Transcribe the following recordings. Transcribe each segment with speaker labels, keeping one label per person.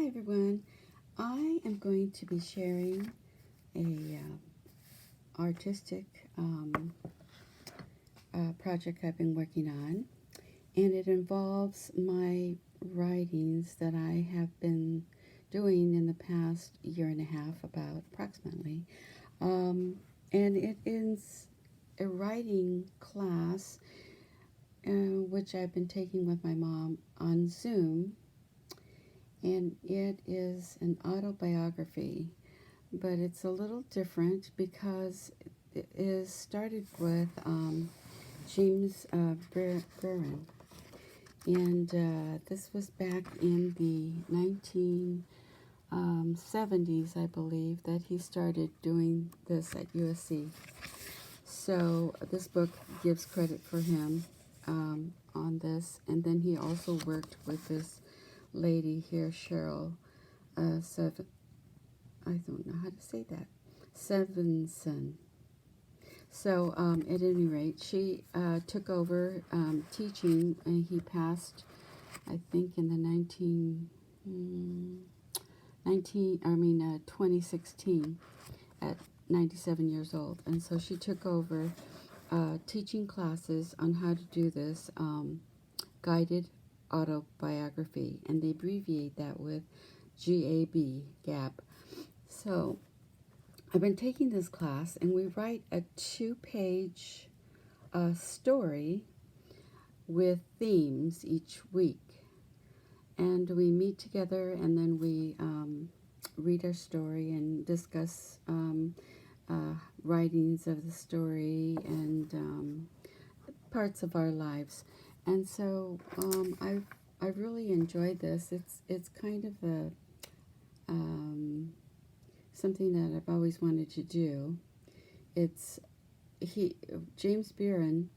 Speaker 1: everyone. I am going to be sharing a artistic project I've been working on, and it involves my writings that I have been doing in the past year and a half, about approximately. And it is a writing class which I've been taking with my mom on Zoom, and it is an autobiography, but it's a little different because it is started with James Barron, and this was back in the 1970s, I believe, that he started doing this at USC. So this book gives credit for him on this, and then he also worked with this lady here, Cheryl I don't know how to say that, Stevenson. So at any rate, she took over teaching, and he passed, I think, in the 2016 at 97 years old. And so she took over teaching classes on how to do this guided autobiography, and they abbreviate that with GAB. So I've been taking this class, and we write a 2-page story with themes each week, and we meet together, and then we read our story and discuss writings of the story and parts of our lives. And so I've really enjoyed this. It's kind of a something that I've always wanted to do. James Barron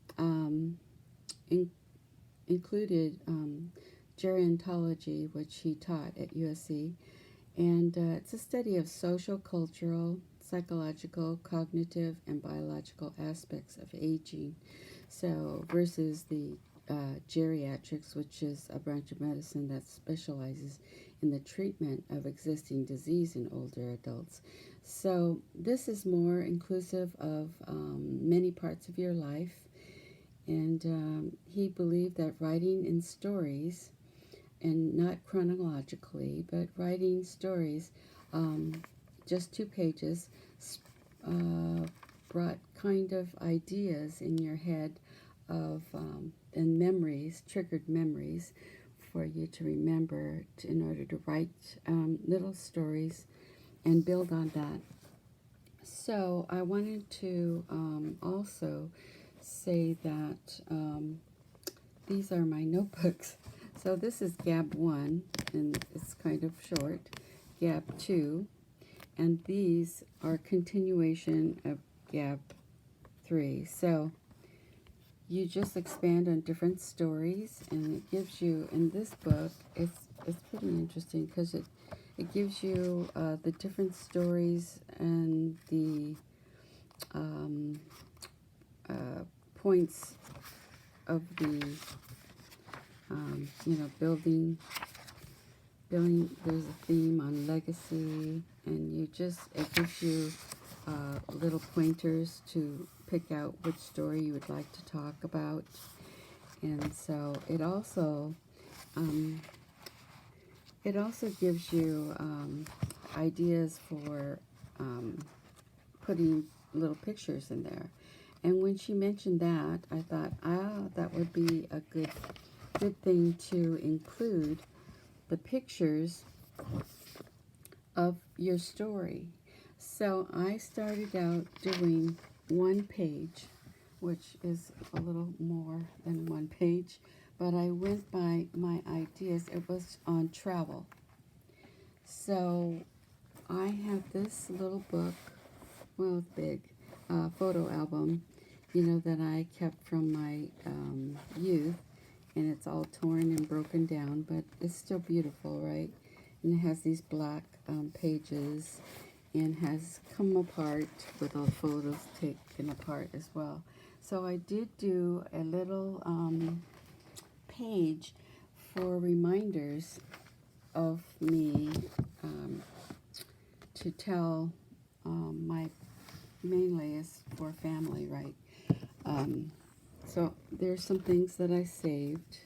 Speaker 1: included gerontology, which he taught at USC, and it's a study of social, cultural, psychological, cognitive, and biological aspects of aging. So versus the geriatrics, which is a branch of medicine that specializes in the treatment of existing disease in older adults. So this is more inclusive of many parts of your life, and he believed that writing in stories, and not chronologically, but writing stories, just 2 pages, brought kind of ideas in your head of and memories, triggered memories for you to remember in order to write little stories and build on that. So I wanted to also say that these are my notebooks. So this is GAB 1, and it's kind of short, GAB 2, and these are continuation of GAB 3. So you just expand on different stories, and it gives you, in this book, it's pretty interesting because it gives you the different stories and the points of the building. There's a theme on legacy, and it gives you little pointers to pick out which story you would like to talk about. And so it also gives you ideas for putting little pictures in there. And when she mentioned that, I thought, that would be a good thing to include the pictures of your story. So I started out doing 1 page, which is a little more than 1 page, but I went by my ideas. It was on travel. So I have this little book, well, it's big, photo album, that I kept from my youth, and it's all torn and broken down, but it's still beautiful, right? And it has these black pages, and has come apart with all the photos taken apart as well. So I did do a little page for reminders of me to tell my mainly is for family, right? So there's some things that I saved.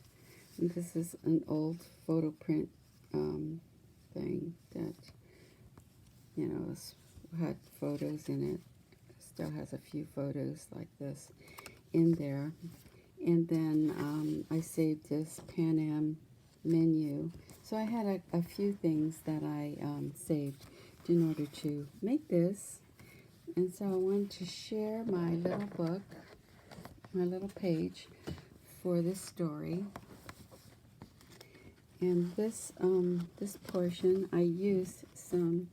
Speaker 1: And this is an old photo print thing that, you know, had photos in it. Still has a few photos like this in there. And then I saved this Pan Am menu. So I had a few things that I saved in order to make this. And so I wanted to share my little book, my little page for this story. And this this portion, I used some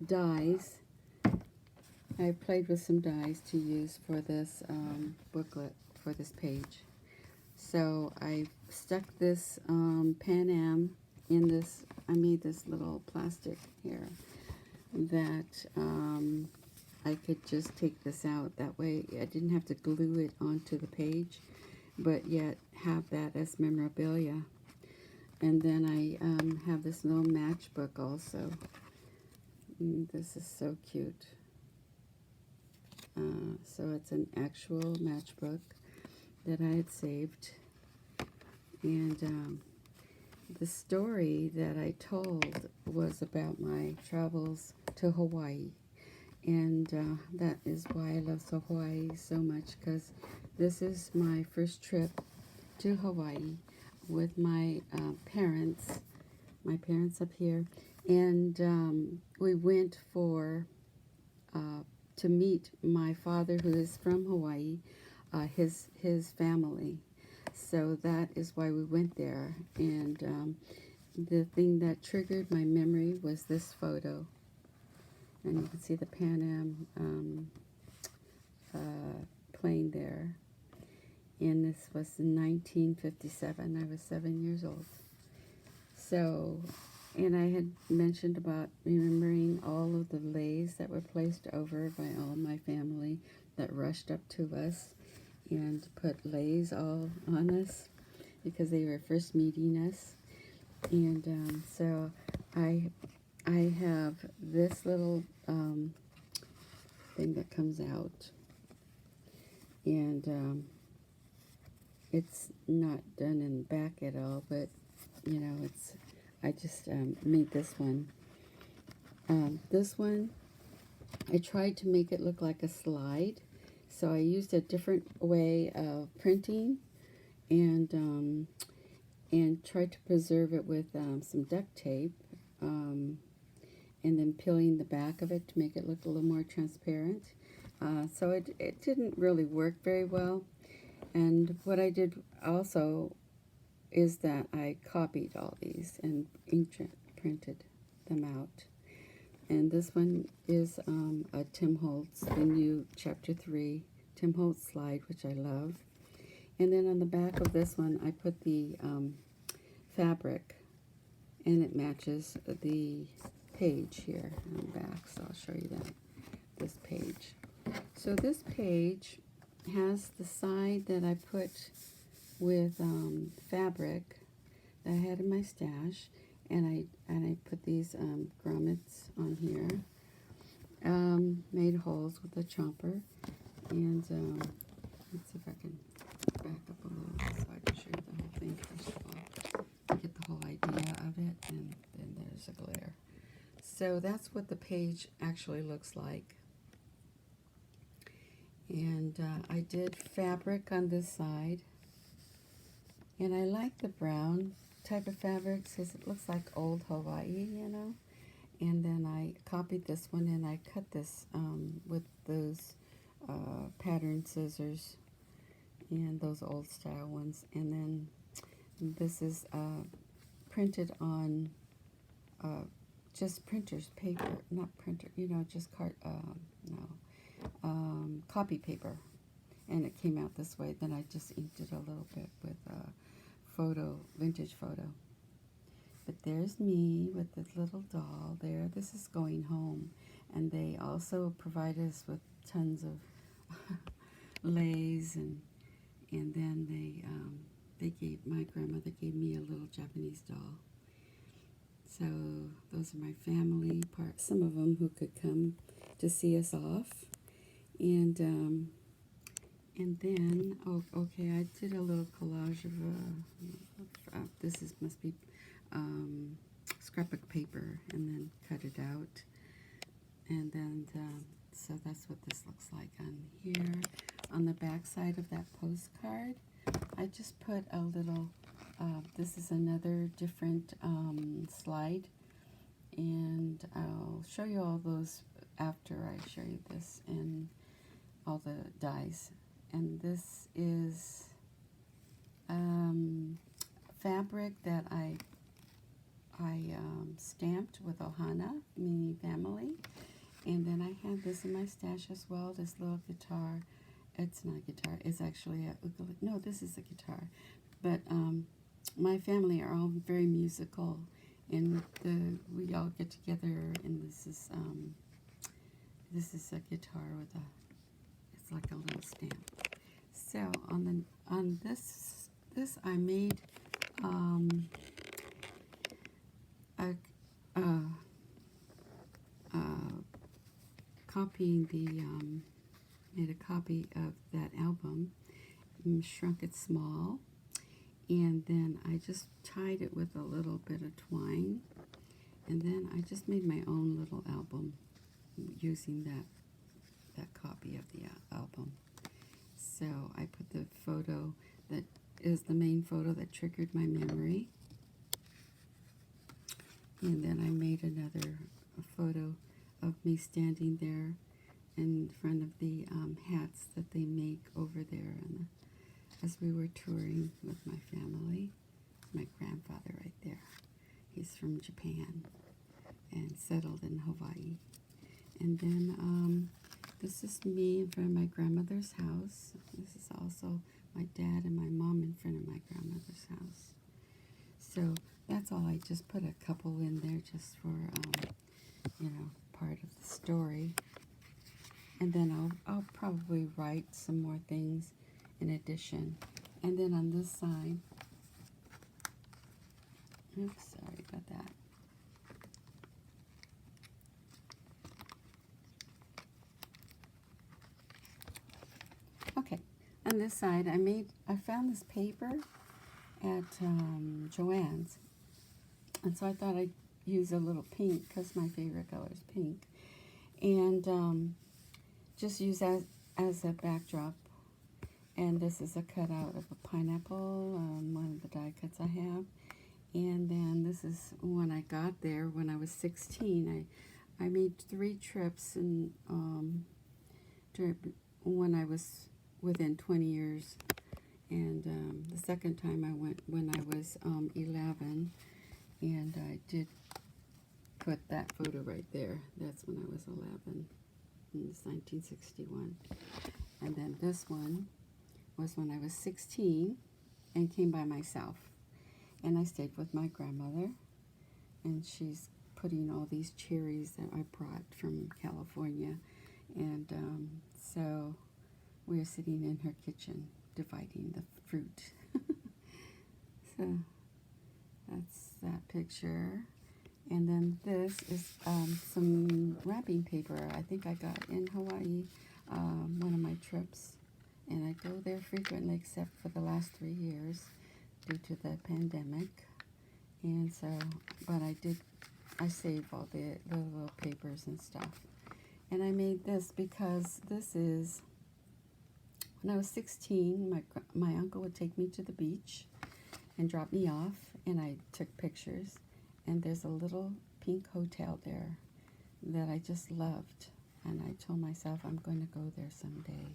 Speaker 1: dies. I played with some dies to use for this booklet, for this page. So I stuck this Pan Am in this, I made this little plastic here that I could just take this out. That way I didn't have to glue it onto the page, but yet have that as memorabilia. And then I have this little matchbook also. This is so cute. So it's an actual matchbook that I had saved. And the story that I told was about my travels to Hawaii. And that is why I love Hawaii so much, because this is my first trip to Hawaii with my parents up here. And we went for to meet my father, who is from Hawaii, his family. So that is why we went there. And the thing that triggered my memory was this photo. And you can see the Pan Am plane there. And this was in 1957. I was 7 years old. So, and I had mentioned about remembering all of the leis that were placed over by all my family that rushed up to us and put leis all on us because they were first meeting us. And so I have this little thing that comes out, and it's not done in the back at all, but you know, I just made this one. This one, I tried to make it look like a slide, so I used a different way of printing, and tried to preserve it with some duct tape, and then peeling the back of it to make it look a little more transparent. So it didn't really work very well. And what I did also is that I copied all these and ink printed them out. And this one is a Tim Holtz, the new Chapter 3 Tim Holtz slide, which I love. And then on the back of this one, I put the fabric, and it matches the page here on the back. So I'll show you that, this page. So this page has the side that I put with fabric that I had in my stash, and I put these grommets on here, made holes with a chomper, and let's see if I can back up a little so I can show you the whole thing first of all. Get the whole idea of it, and then there's a glare. So that's what the page actually looks like. And I did fabric on this side, and I like the brown type of fabrics because it looks like old Hawaii, you know. And then I copied this one, and I cut this with those pattern scissors and those old style ones. And then this is printed on just printer's paper, not printer, you know, just copy paper. And it came out this way. Then I just inked it a little bit with photo, vintage photo. But there's me with this little doll there. This is going home. And they also provide us with tons of leis, and then they my grandmother gave me a little Japanese doll. So those are my family part. Some of them who could come to see us off, and then okay, I did a little collage of must be scrapbook paper, and then cut it out, and then so that's what this looks like on here. On the back side of that postcard, I just put a little. This is another different slide, and I'll show you all those after I show you this and all the dies. And this is fabric that I stamped with Ohana, meaning family. And then I had this in my stash as well, this little guitar. It's not a guitar, it's actually a ukulele. No, this is a guitar. But my family are all very musical, and we all get together, and this is a guitar with it's like a little stamp. So on this I made made a copy of that album, and shrunk it small, and then I just tied it with a little bit of twine, and then I just made my own little album using that copy of the album. So I put the photo that is the main photo that triggered my memory, and then I made another photo of me standing there in front of the hats that they make over there, and as we were touring with my family. My grandfather right there. He's from Japan and settled in Hawaii. And then this is me in front of my grandmother's house. This is also my dad and my mom in front of my grandmother's house. So that's all. I just put a couple in there just for, part of the story. And then I'll probably write some more things in addition. And then on this side, oops, sorry about that. Okay, on this side, I found this paper at Joann's, and so I thought I'd use a little pink because my favorite color is pink, and just use that as a backdrop. And this is a cutout of a pineapple, one of the die cuts I have. And then this is when I got there when I was 16. I made 3 trips and when I was within 20 years. And the second time I went when I was 11. And I did put that photo right there. That's when I was 11. It's 1961. And then this one was when I was 16 and came by myself. And I stayed with my grandmother, and she's putting all these cherries that I brought from California. And so we are sitting in her kitchen dividing the fruit. So that's that picture. And then this is some wrapping paper I think I got in Hawaii, one of my trips. And I go there frequently except for the last 3 years due to the pandemic. And so, but I saved all the little papers and stuff. And I made this because this is, when I was 16, my uncle would take me to the beach and drop me off, and I took pictures. And there's a little pink hotel there that I just loved. And I told myself I'm going to go there someday.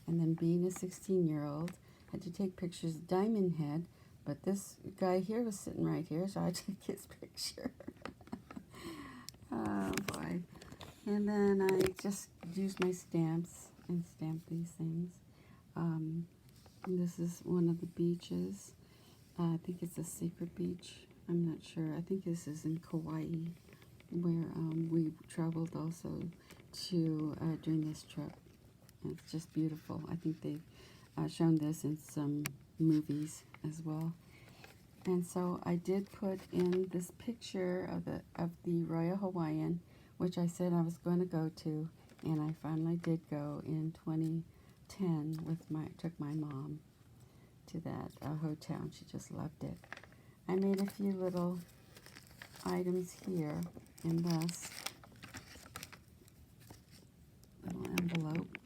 Speaker 1: And then being a 16-year-old, I had to take pictures of Diamond Head, but this guy here was sitting right here, so I took his picture. Oh boy. And then I just used my stamps and stamped these things. This is one of the beaches. I think it's a secret beach. I'm not sure. I think this is in Kauai, where we traveled also to during this trip. It's just beautiful. I think they've shown this in some movies as well. And so I did put in this picture of the Royal Hawaiian, which I said I was going to go to, and I finally did go in 2010 took my mom to that hotel, and she just loved it. I made a few little items here in this little envelope.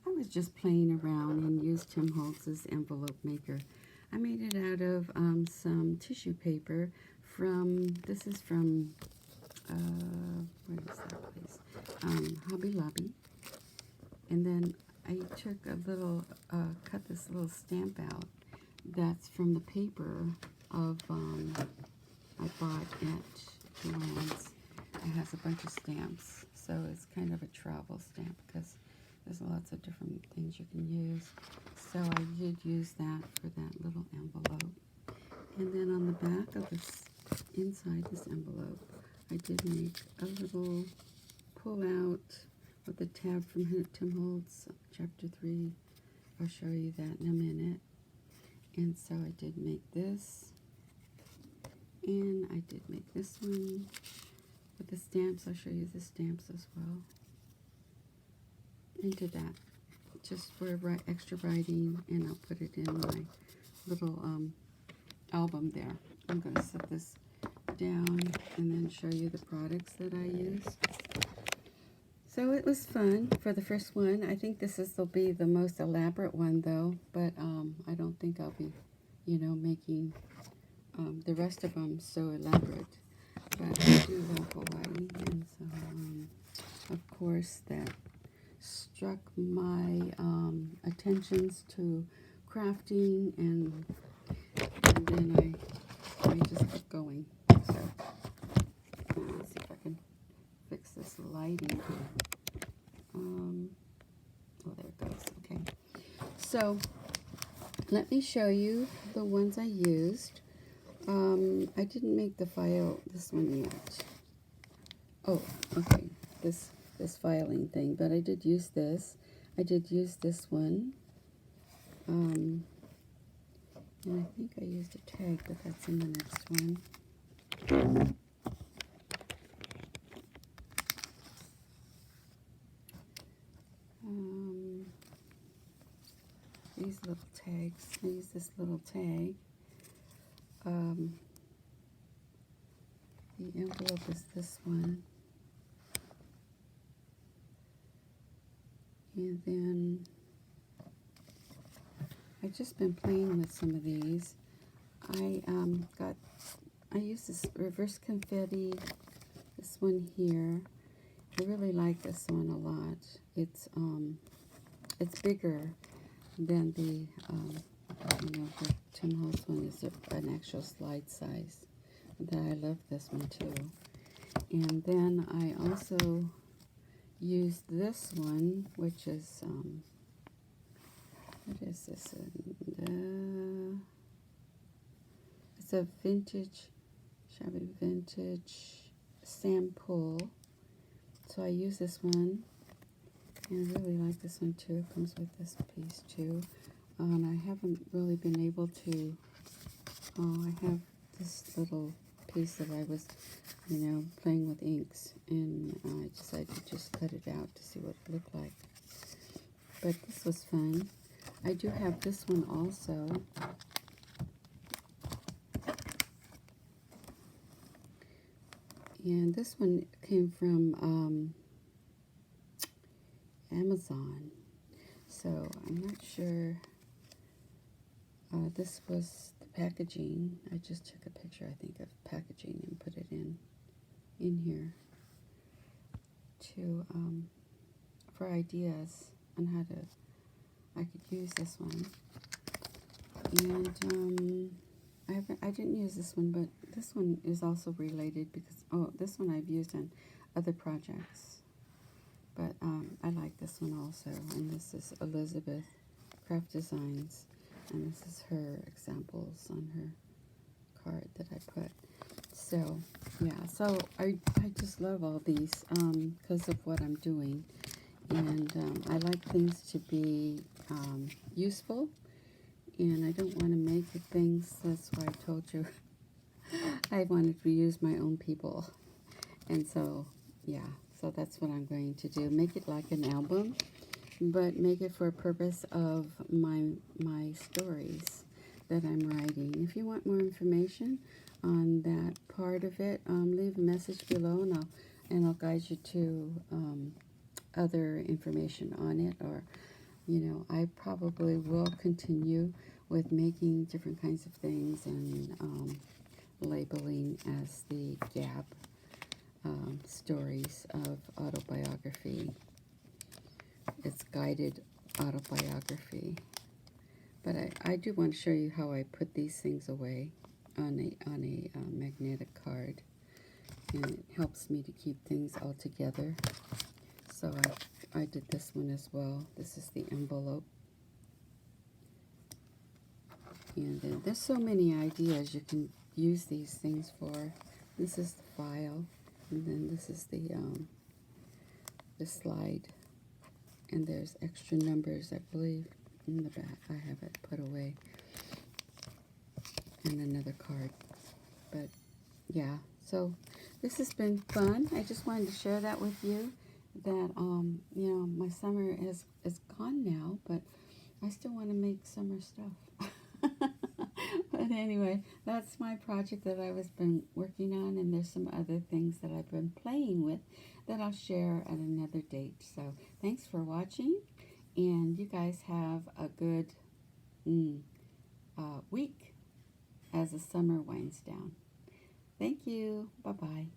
Speaker 1: I was just playing around and used Tim Holtz's envelope maker. I made it out of some tissue paper this is from, where is that place? Hobby Lobby. And then I took cut this little stamp out that's from the paper I bought at Joann's. It has a bunch of stamps, so it's kind of a travel stamp because there's lots of different things you can use. So I did use that for that little envelope. And then on the back of this, inside this envelope, I did make a little pull out with a tab from Tim Holtz, Chapter 3. I'll show you that in a minute. And so I did make this. And I did make this one with the stamps. I'll show you the stamps as well. Into that, just for extra writing, and I'll put it in my little album there. I'm going to set this down and then show you the products that I used. So it was fun for the first one. I think will be the most elaborate one though, but I don't think I'll be, making the rest of them so elaborate. But I do love Hawaii, and so of course that struck my attentions to crafting, and then I just kept going. So let's see if I can fix this lighting. Oh, there it goes. Okay. So let me show you the ones I used. I didn't make this one yet. Oh, okay. This filing thing, but I did use this. I did use this one. And I think I used a tag, but that's in the next one. These little tags. I use this little tag. The envelope is this one. And then I've just been playing with some of these. I use this reverse confetti, this one here. I really like this one a lot. It's bigger than the Tim Holtz one is an actual slide size. I love this one too. And then I also used this one, which is what is this? It's a shabby vintage sample. So I use this one, and I really like this one too. It comes with this piece too. And I haven't really been able to. I have this little piece that I was, playing with inks, and I decided to just cut it out to see what it looked like. But this was fun. I do have this one also. And this one came from Amazon. So I'm not sure. This was the packaging. I just took a picture, I think, of packaging and put it in here to for ideas on how I could use this one. And I didn't use this one, but this one is also related because this one I've used on other projects. But I like this one also, and this is Elizabeth Craft Designs, and this is her examples on her card that I put. So yeah, so I just love all these because of what I'm doing, and I like things to be useful And I don't want to make things, that's why I told you I wanted to use my own people. And so, yeah, so that's what I'm going to do. Make it like an album, but make it for a purpose of my stories that I'm writing. If you want more information on that part of it, leave a message below, and I'll guide you to other information on it. Or, you know, I probably will continue with making different kinds of things and labeling as the GAB stories of autobiography. It's guided autobiography. But I do want to show you how I put these things away on a magnetic card. And it helps me to keep things all together. So I did this one as well. This is the envelope. And then there's so many ideas you can use these things for. This is the file. And then this is the slide. And there's extra numbers, I believe, in the back. I have it put away. And another card. But yeah, so this has been fun. I just wanted to share that with you. That you know, my summer is gone now, but I still want to make summer stuff. But anyway, that's my project that I was been working on, and there's some other things that I've been playing with that I'll share at another date. So thanks for watching, and you guys have a good week as the summer winds down. Thank you. Bye-bye.